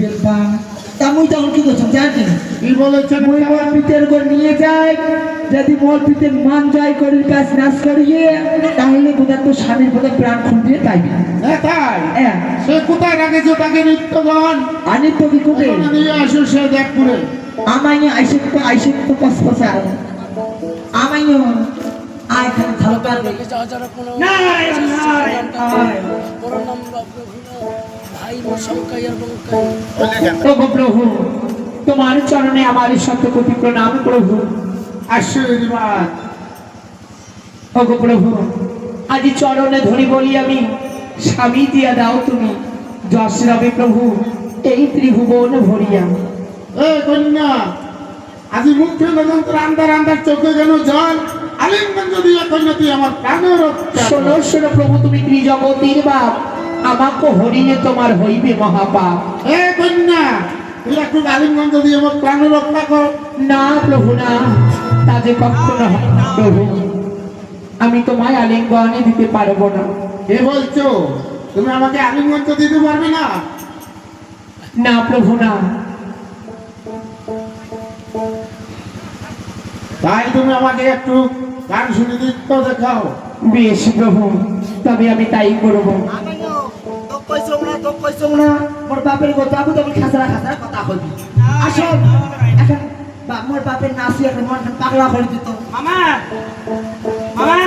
ফেলবা তা মুই তখন কি করছো জানি কি বলেছেন মুই মল পিতের করে নিয়ে যাই যদি মল পিতের মান জয় করি কাজ নাশ করিয়ে তাহলে বোধহয় তো স্বামীর বোধহয় প্রাণ খুঁটিয়ে পাইবি হ্যাঁ তাই হ্যাঁ সে কোথায় রাখেছো তাকে নিত্যগণ আনি তো কি করে নিয়ে আসো সে দেখ করে আমায় আইসে তো পছপছে আর আমায় আয় খালি ভালো কাজ না প্রভু তোমার চরণে আমার শতকোটি প্রণাম প্রভু আশীর্বাদ ওগো প্রভু আজি চরণে ধরি বলি আমি স্বামী দিয়া দাও তুমি যশ রবে প্রভু এই ত্রিভুবন ভরিয়া এ কন্যা আজি মুখে নজর আন্দার আন্দার চোখে যেন জল আলিঙ্গন যদি কন্যা তুই আমার প্রাণের রক্ষা কর। শোনো শোনো প্রভু তুমি ত্রিজগতির বাপ আমাকে হরিণে তোমার হইবে মহাপাপ এ কন্যা তুই একটু আলিঙ্গন যদি আমার প্রাণের রক্ষা কর। না প্রভু না তা যে কখনো হয় না প্রভু আমি তোমায় আলিঙ্গনে দিতে পারবো না কে বলছো তুমি আমাকে আলিঙ্গন তো দিতে পারবে না? না প্রভু না তাই তুমি আমাকে একটু গান শুনে নৃত্য দেখাও। বেশ প্রভু তবে আমি তাই করবো মোর বাপের কথা তুমি খাসরা খাসরা কথা হবি আসো এখন মোর বাপের নাচি এখন মন পাগলা করে দিত মামা মামা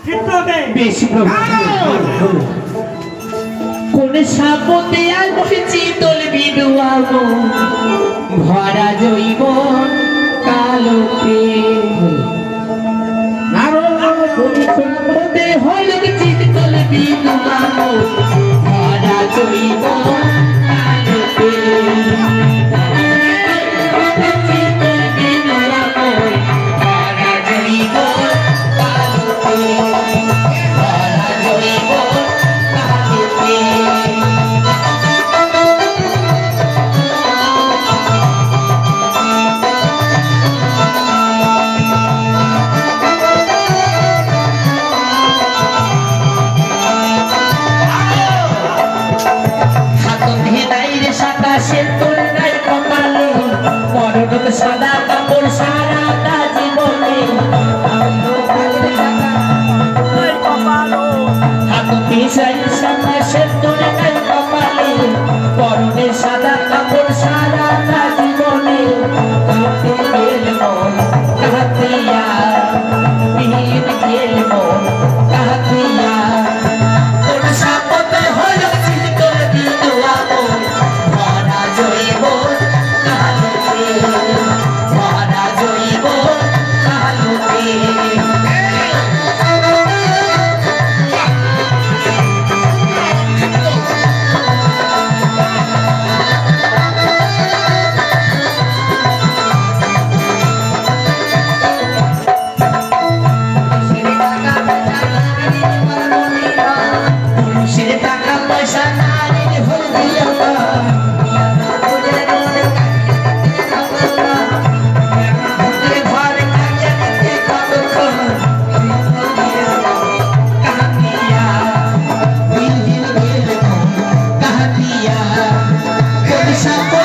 ফিরতে হবে বেশ প্রভু কোন সাপতে আর বসেছি তোল বিদুয়াবো ভরা জৈব কালোকে কোন সাপতে হল চিত তোল বিদুয়াবো ভরা জৈব কালোকে সাদা কাপড় সারাটা জীবনে হাত পিছাই সাদা সেতুর কপালে পরনে সাদা কাপড় সারাটা জীবনে কাঁদতে গেল মন কাঁদিয়া বীর গেল মন কাঁদিয়া তোর সাপতে হল তোর বিদুয়া ভরা জৈব Shop